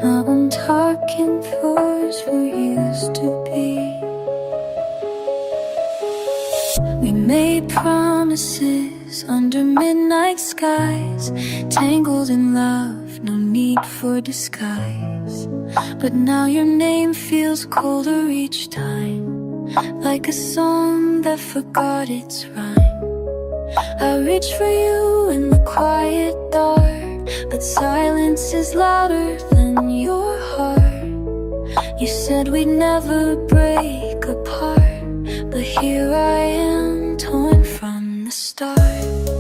Now I'm talking floors we used to be. We made promises under midnight skies, tangled in love, no need for disguise. But now your name feels colder each time, like a song that forgot its rhyme. I reach for you in the quiet dark, but silence is louder than your heart. You said we'd never break apart, but here I am, torn from the start.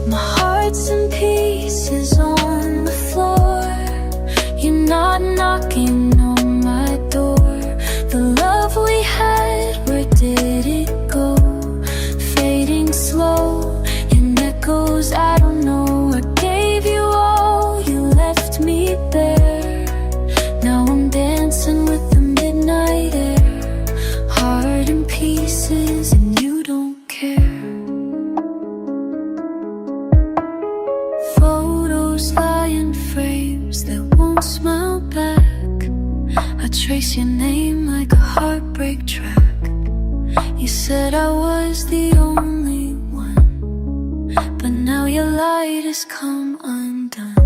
My heart's in pieces on the floor. You're not knocking on my door. The love we had, where did it go? Fading slow in echoes, I don't know. I gave you all, you left me bare. Now I'm dancing with the midnight air, heart in pieces and you don't care. Photos lie in frames that won't smile back. I trace your name like a heartbreak track. You said I was the only one, but now your light has come undone.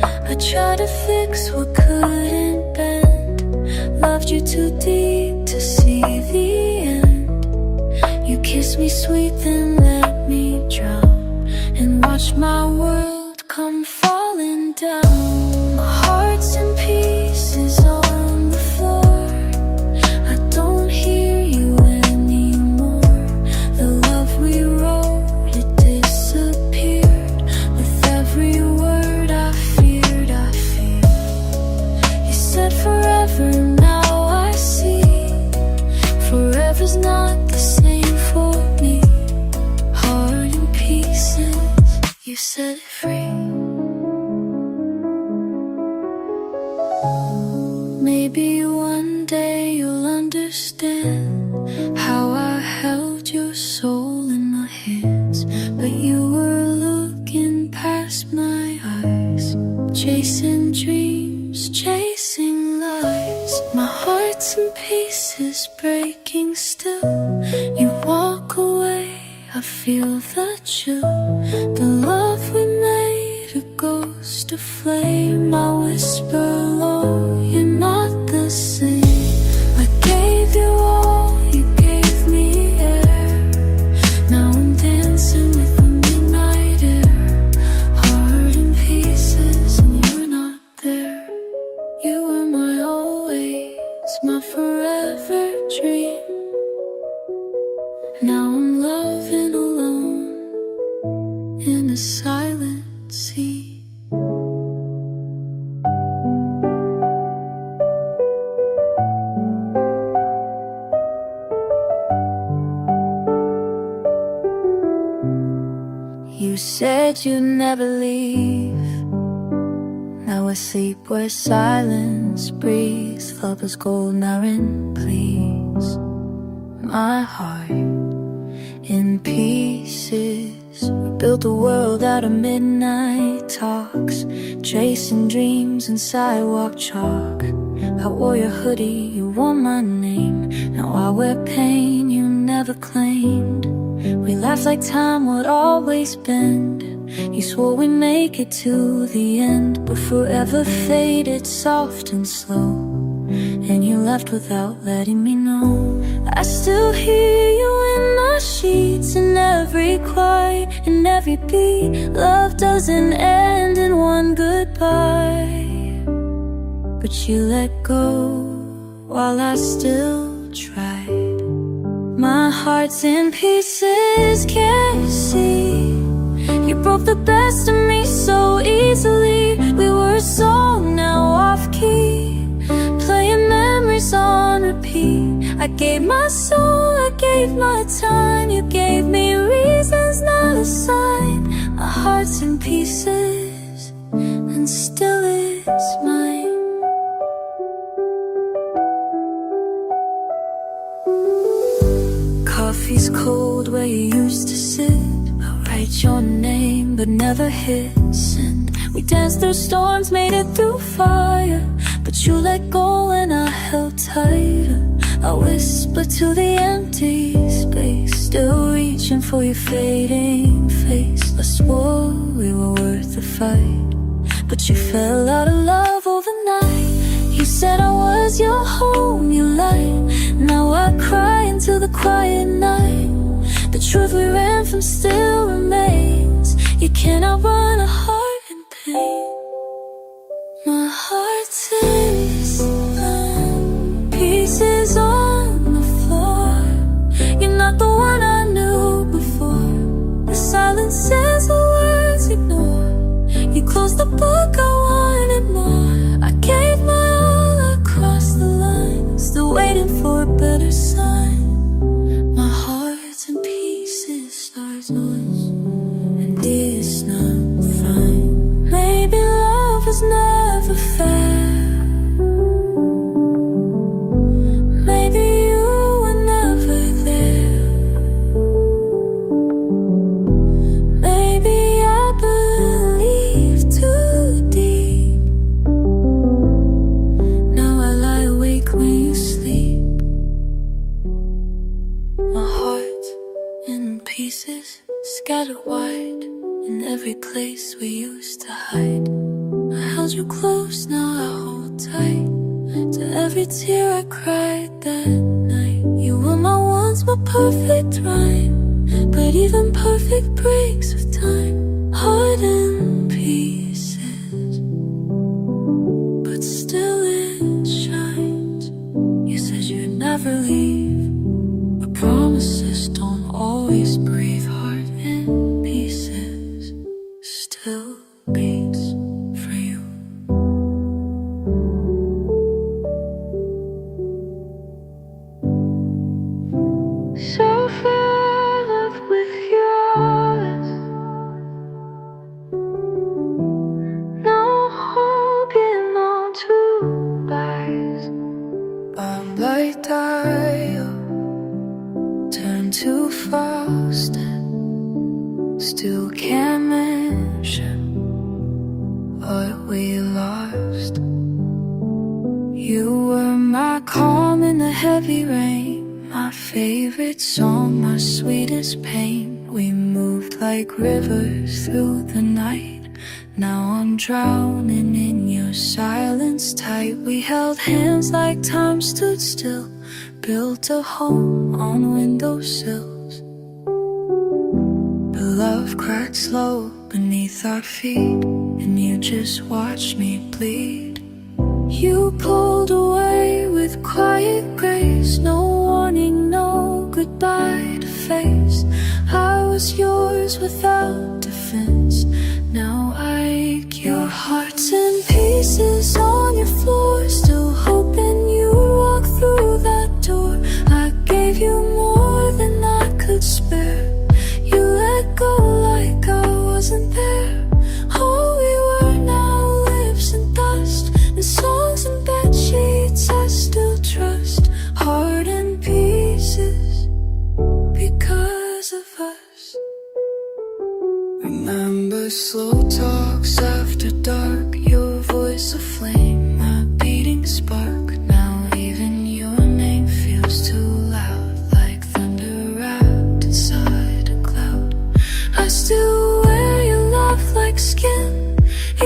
I tried to fix what couldn't bend, loved you too deep to see the end. You kissed me sweet, then let me drown, and watched my world come falling down. My heart's in pieces on the floor. I don't hear you anymore. The love we wrote, it disappeared. With every word I feared, I feared. You said forever, now I see. Forever's not the same for me. Heart in pieces, you set it free. Maybe one day you'll understand how I held your soul in my hands, but you were looking past my eyes, chasing dreams, chasing lies. My heart's in pieces, breaking still. You walk away, I feel the chill. The love we made, a ghost, a flame. I whisper low, you're not the same. I gave you all, you gave me air. Now I'm dancing with the midnight air, heart in pieces and you're not there. You were my always, my forever dream. Now I'm loving alone in a silent sea. You said you'd never leave. Now we're asleep where silence breathes. Love is golden, now in please. My heart in pieces. We built a world out of midnight talks, chasing dreams in sidewalk chalk. I wore your hoodie, you wore my name. Now I wear pain you never claimed. We laughed like time would always bend. You swore we'd make it to the end, but forever faded soft and slow. And you left without letting me know. I still hear you in my sheets, in every cry, in every beat. Love doesn't end in one goodbye, but you let go while I still tried. My heart's in pieces, can't you see? You broke the best of me so easily. We were a song now off key, playing memories on repeat. I gave my soul, I gave my time. You gave me reasons, not a sign. My heart's in pieces, and still it's mine. Lofi's cold where you used to sit. I write your name but never hit send. We danced through storms, made it through fire, but you let go and I held tighter. I whisper to the empty space, still reaching for your fading face. I swore we were worth the fight, but you fell out of love overnight. You said I was your home, you lied. Now I cry into the quiet night. The truth we ran from still remains. You cannot run a heart in pain. My heart's in pieces on the floor. You're not the one I knew before. The silence says the words ignore. You closed the book, I wanted more. I gave my all across the line, still waiting for a better sign. My heart's in pieces, stars noise, and it's not fine. Maybe love is never fair. Maybe you were never there. Maybe I believe too deep. Now I lie awake when you sleep. My heart in pieces, scattered wide, in every place we used to hide. I held you close, now I hold tight to every tear I cried that night. You were my once, my perfect rhyme, but even perfect breaks of time. Heart in pieces, but still it shines. You said you'd never leave, but promises don't always breathe. Heart in pieces still beats for you. So fill up with yours. No holding on to lies. I'm like dial, turn too fast, still can't mention what we lost. You were my calm in the heavy rain, my favorite song, my sweetest pain. We moved like rivers through the night. Now I'm drowning in your silence tight. We held hands like time stood still, built a home on windowsills. But love cracked slow beneath our feet, and you just watched me bleed. You pulled away with quiet grace, no warning, no goodbye to face. I was yours without defense. Now I ache. Your heart's in pieces on your floor, still hoping you walk through that door. I gave you more than I could spare. You let go like I wasn't there. All we were now lips and dust, and songs and bed sheets I still trust. Heart in pieces because of us. Remember slow talks after dark, your voice a flame, my beating spark. Now even your name feels too loud, like thunder wrapped inside a cloud. I still wear your love like skin,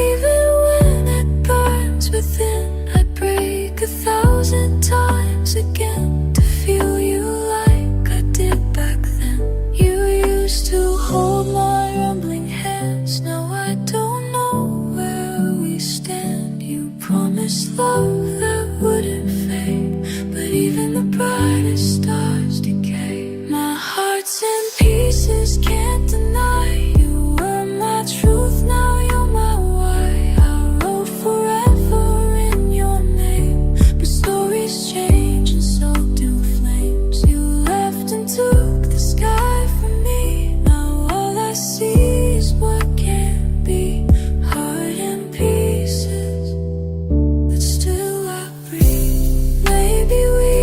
even when it burns within. I'd break 1,000 times again to feel you like I did back then. You used to hold my trembling hands, now I don't know where we stand. You promised love that wouldn't fade, but even the brightest stars decay. My heart's in pieces, can't deny. You were my truth, now you're my why. I wrote forever in your name, but stories change and so do flames. You left and took the sky from me, now all I see is what can't be. Heart in pieces, but still I breathe. Maybe we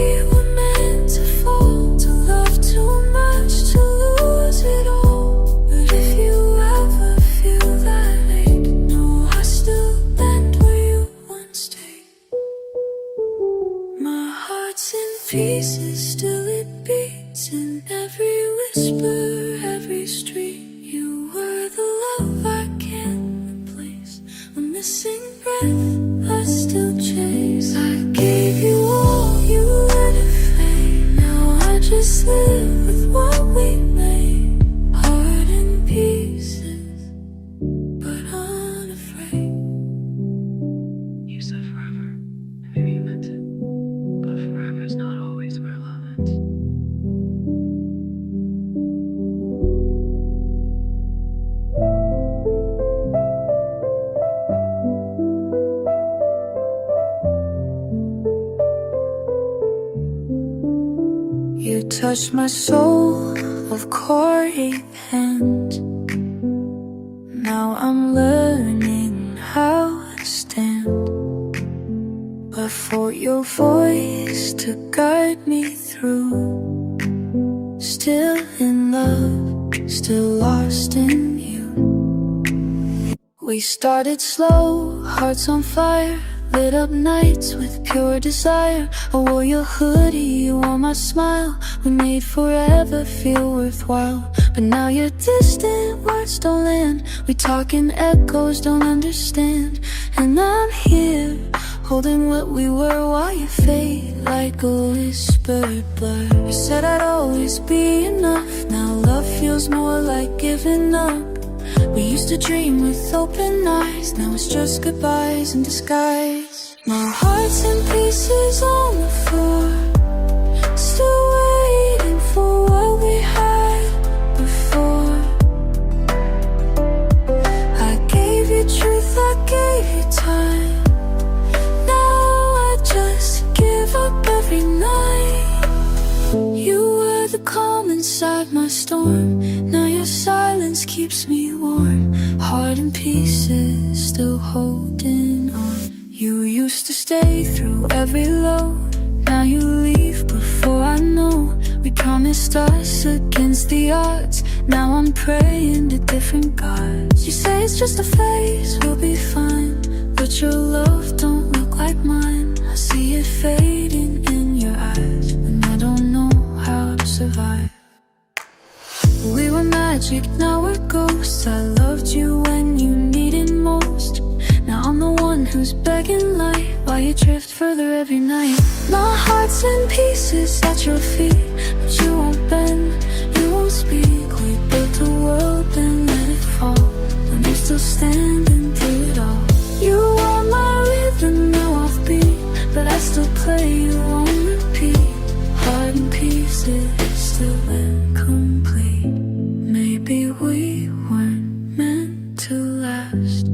heart's in pieces, still it beats in every whisper, every street. You were the love I can't replace, a missing breath I still chase. I gave you all, you let it fade. Now I just live with what we made. Heart in pieces, but unafraid. You said forever, and maybe you meant it, but forever is not always where love ends. You touched my soul with cory hands. Now I'm learning how to stand, but for your voice to guide me through. Still in love, still lost in you. We started slow, hearts on fire, lit up nights with pure desire. I wore your hoodie, you wore my smile. We made forever feel worthwhile. But now you're distant, words don't land. We talk in echoes, don't understand. And I'm here, holding what we were while you fade like a whispered blur. You said I'd always be enough. Now love feels more like giving up. We used to dream with open eyes. Now it's just goodbyes in disguise. My heart's in pieces on the floor, still waiting for what we had before. I gave you truth, I gave you time. Now I just give up every night. You were the calm inside my storm. Now your silence keeps me warm. Heart in pieces, still holding on. You used to stay through every low. Now you leave before I know. We promised us against the odds. Now I'm praying to different gods. You say it's just a phase, we'll be fine, but your love don't look like mine. I see it fading in your eyes, and I don't know how to survive. We were magic, now we're ghosts. I loved you when you needed most. Now I'm the one who's begging light while you drift further every night. My heart's in pieces at your feet, but you won't bend, you won't speak. We built the world and let it fall, and I'm still standing through it all. You are my rhythm, now offbeat, but I still play you on repeat. Heart in pieces, still incomplete. Maybe we weren't meant to last,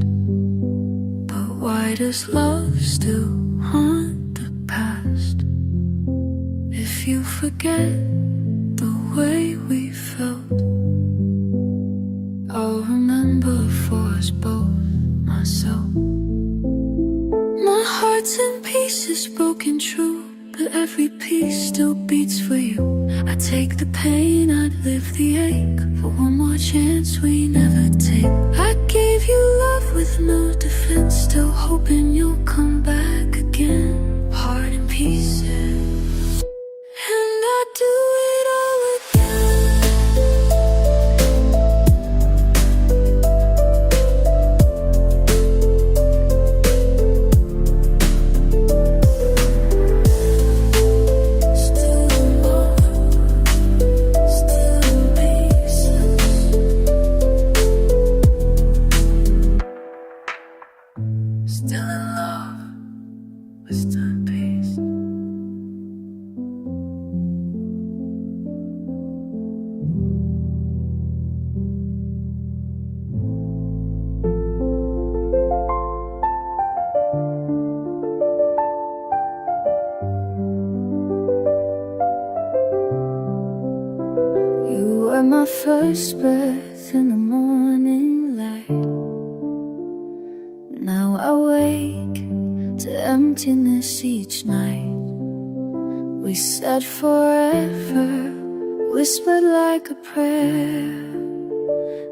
but why does love still haunt the past? If you forget the way we felt, I'll remember for us both, myself. My heart's in pieces, broken true, but every piece still beats for you. I'd take the pain, I'd live the ache, for one more chance we never take. I gave you love with no defense, still hoping you'll come back again. Heart in pieces, and I do it all again. Still in love with time paced. You were my first breath in the morning light. Now I wake to emptiness each night. We said forever, whispered like a prayer.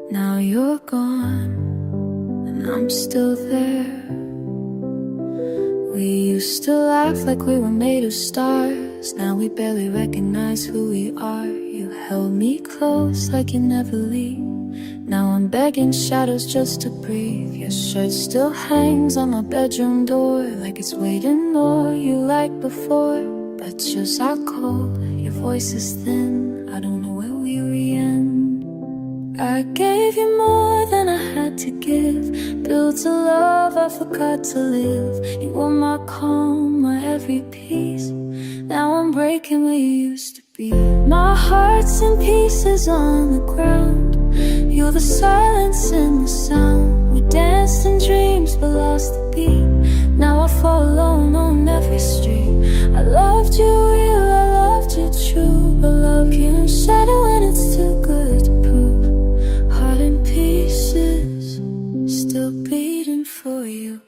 Now you're gone, and I'm still there. We used to laugh like we were made of stars, years, now we barely recognize who we are. You held me close like you never leave. Now I'm begging shadows just to breathe. Your shirt still hangs on my bedroom door, like it's waiting or you like before. But yours are cold, your voice is thin, I don't know where we re-end. I gave you more than I had to give, built a love I forgot to live. You were my calm, my every piece. Now I'm breaking where you used to be. My heart's in pieces on the ground. You're the silence and the sound. We danced in dreams but lost the beat. Now I fall alone on every street. I loved you real, I loved you true, but love can't shatter when it's too good to prove. Heart in pieces, still beating for you.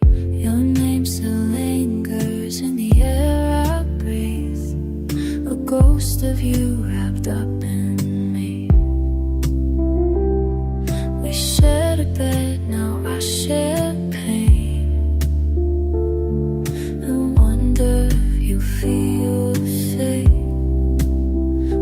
Your name still lingers in the air I breathe, a ghost of you wrapped up in me. We shared a bed, now I share pain. I wonder if you feel the same.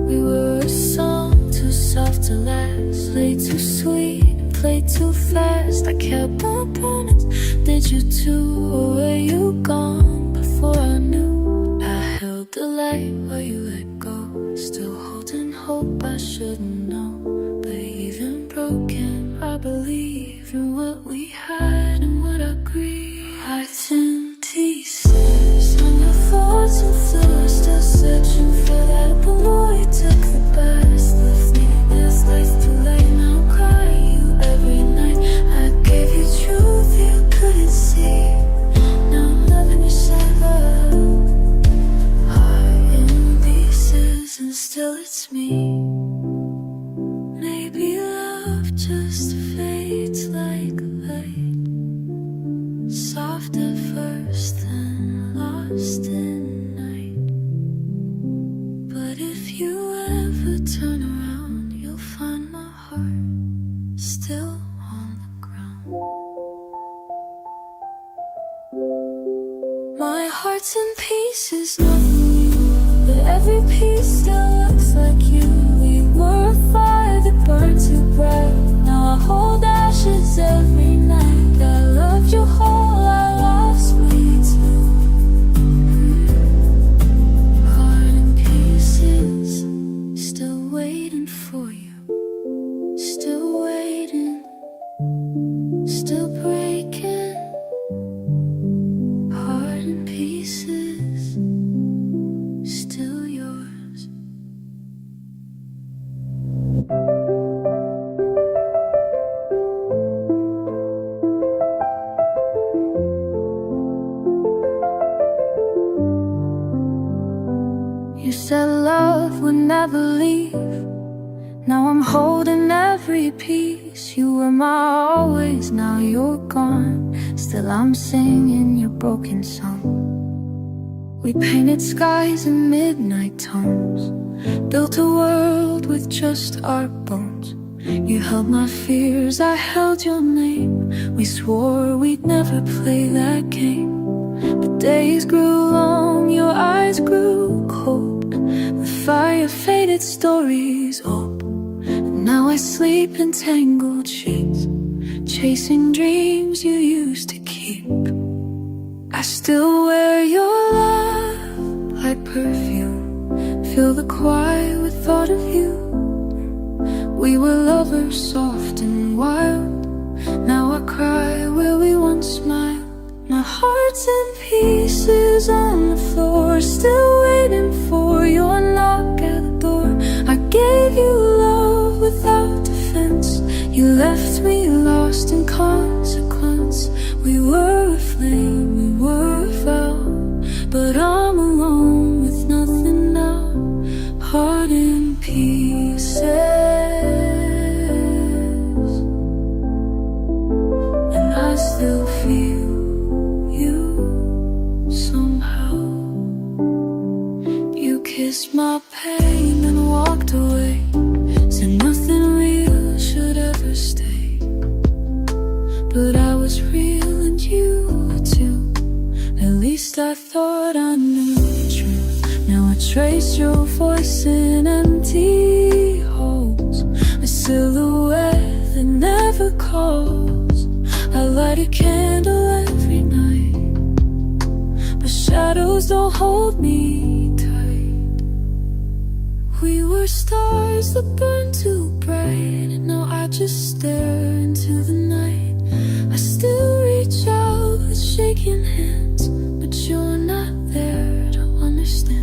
We were a song too soft to last, lay too sweet and played too fast. I kept my promise, did you too, or were you gone before I knew? I held the light while you let go, still holding hope I shouldn't know. But even broken, I believe in what we had and what I grieve. Hearts in pieces, on your thoughts and flew, still searching for that blue. You took the best, left me this life too late. Now I'm crying you every night. I gave you truth you couldn't see. Now I'm loving you severed, heart in pieces, and still it's me. Maybe love just fades like light, soft at first then lost in night. But if you ever turn around, you'll find my heart still on the ground. My heart's in pieces, nothing new, but every piece still looks like you. We were a fire that burned too bright, now I hold ashes every night. I loved you whole, I lost me too. Heart in pieces, still waiting for you, still waiting, still breaking. Heart in pieces, still yours. You said love would never leave. Now I'm holding every piece. You were my always, now you're gone. Still I'm singing your broken song. We painted skies in midnight tones, built a world with just our bones. You held my fears, I held your name. We swore we'd never play that game. But days grew long, your eyes grew cold. The fire faded, stories old. And now I sleep in tangled sheets, chasing dreams you used to keep. I still wear your love like perfume, fill the quiet with thought of you. We were lovers, soft and wild. Now I cry where we once smiled. My heart's in pieces on the floor, still waiting for your knock at the door. I gave you love without defense, you left me lost in consequence. We were a flame, we were a vow, but I'm alone with nothing now. Heart in pieces, and I still feel you somehow. You kissed my pain and walked away, said nothing real should ever stay. But I was real and you were too. At least I thought I knew the truth. Now I trace your voice in empty holes, a silhouette that never calls. I light a candle every night, but shadows don't hold me tight. We were stars that burned too bright, and now I just stare into the night. I still reach out with shaking hands, but you're not there to understand.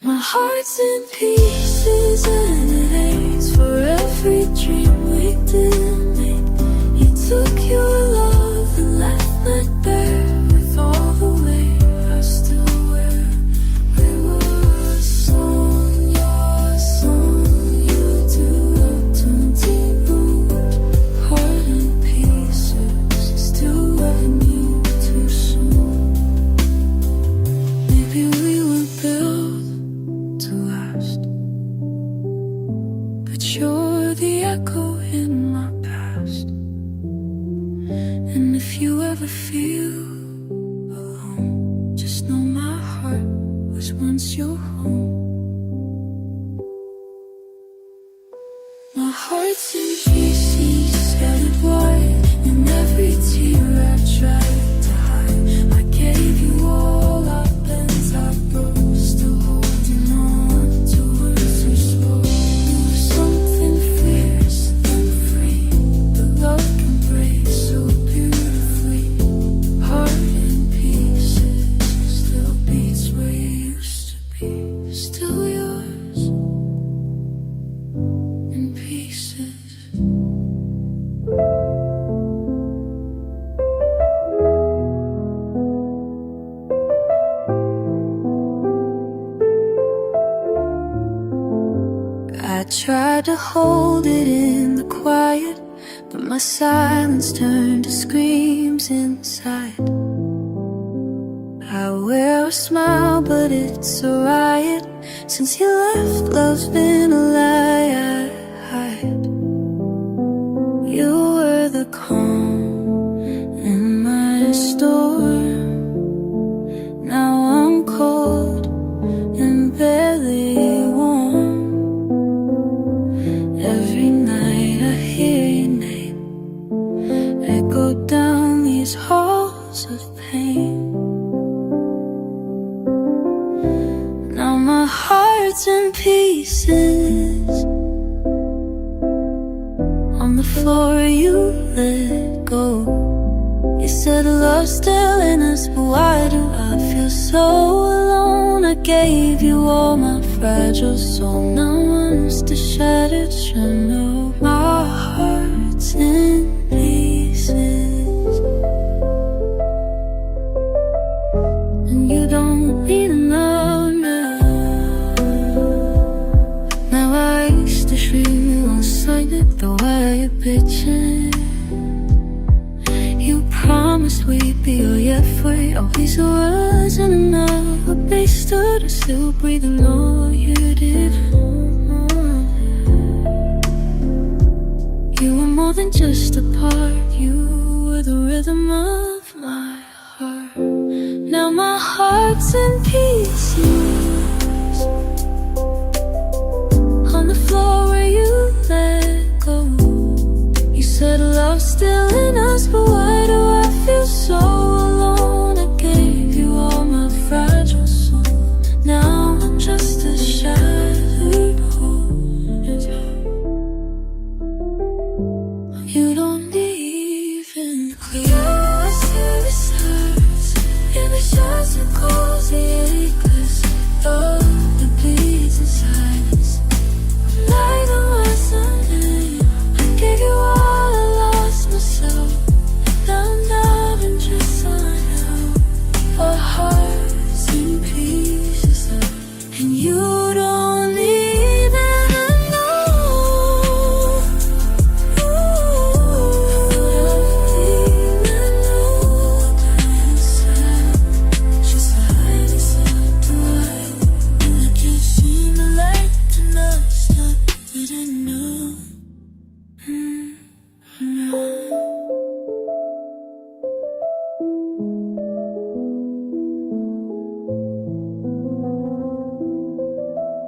My heart's in pieces and it aches for every dream we didn't make. You took your love and left my bare with all the weight I still wear. We were a song, your song, you do up 20 rooms. Heart in pieces, still loving you too soon. Maybe we were built to last, but you're the echo in my past. And if you ever feel alone, just know my heart was once your home. My heart's in pieces, scattered wide, and every tear I tried to hide. I gave you all our plans, I broke, still holding on to words we spoke. You were something fierce and free, the love can break so beautifully. Heart in pieces, still beats where you used to be. Still yours in pieces. I tried to hold it in the quiet, but my silence turned to screams inside. I wear a smile, but it's a riot. Since you left, love's been a lie I hide. You were the calm in my storm. Now I'm cold and barely warm. Every night I hear your name echo down these halls of pain. Now my heart's in pieces on the floor you let go. You said love's still in us, but why do I feel so alone? I gave you all my fragile soul. Now I'm just a shattered shadow. My heart's in pieces, and you don't need another. Now I used to scream you on sight the way you're bitching. You promised we'd be all yet free. All these words and enough, but they stood still breathing all you did. You were more than just a part, you were the rhythm of my heart. Now my heart's in pieces on the floor where you let go. You said love's still in us, but why do I feel so alone? I gave you all my fragile soul. Now I'm just a shadow.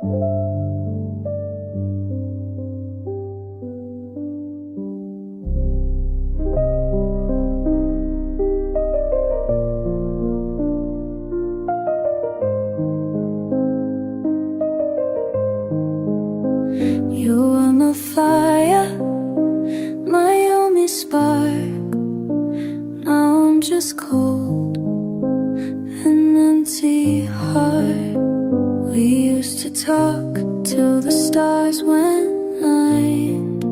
You were my fire, my only spark. Now I'm just cold, an empty heart. We used to talk till the stars went blind.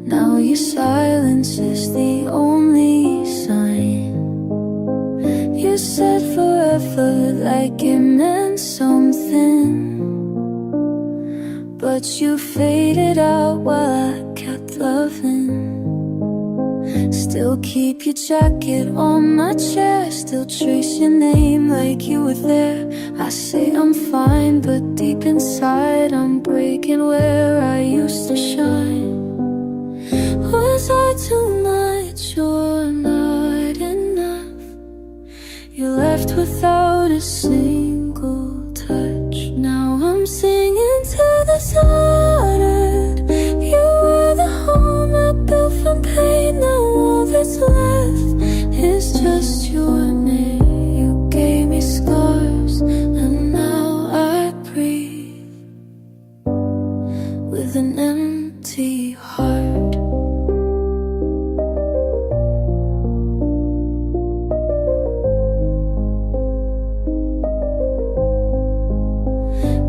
Now your silence is the only sign. You said forever like it meant something, but you faded out while I kept loving. Still keep your jacket on my chair, still trace your name like you were there. I say I'm fine, but deep inside I'm breaking where I used to shine. Was I too much or not enough? You left without a single touch. Now I'm singing to the started. You were the home I built from pain. Now all that's left is just your name. You gave me scars, and now I breathe with an empty heart.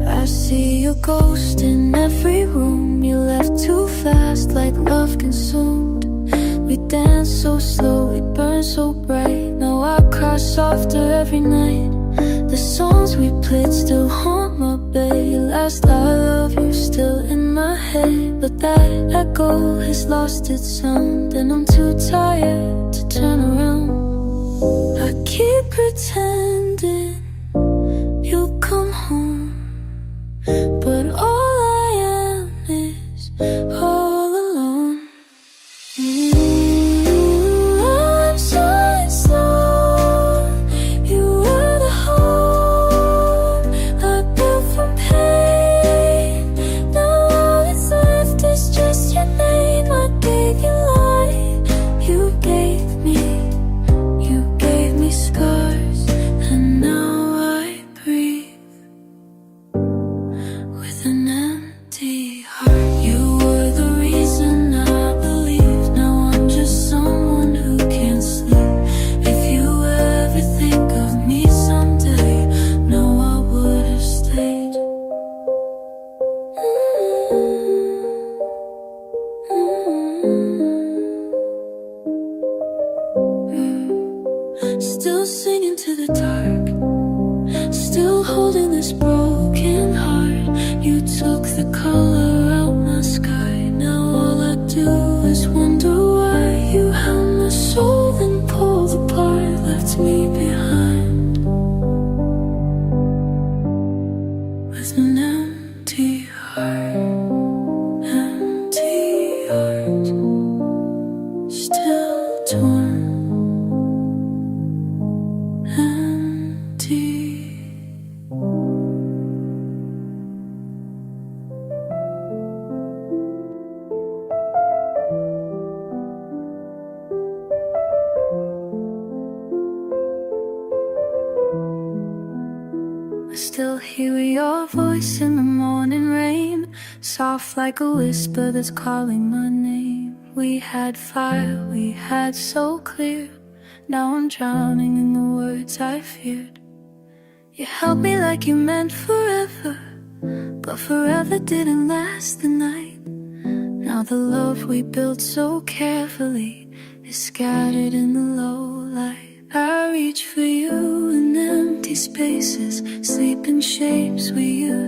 I see your ghost in every room. You left too fast, like love consumed. We danced so slow, we burned so bright. Now I cry softer every night. The songs we played still haunt my bed. Your last I love you still in my head, but that echo has lost its sound, and I'm too tired to turn around. I keep pretending you'll come home, but all I am is all alone. I'm so slow. You were the home I built from pain. Now all that's left is just your name. I gave you life, you gave me scars, and now I breathe with an empty heart. You were the reason I believed. Now I'm just someone who can't sleep. If you ever think of me someday, know I would have stayed. Still singing to the dark, still holding this broken heart. You took the color out my sky. Now all I do is wonder why you held my soul, then pulled apart, left me behind with an empty heart, empty heart, still torn, empty. I still hear your voice in the morning rain, soft like a whisper that's calling my name. We had fire, we had so clear. Now I'm drowning in the words I feared. You held me like you meant forever, but forever didn't last the night. Now the love we built so carefully is scattered in the low light. I reach for you in empty spaces, sleep in shapes we used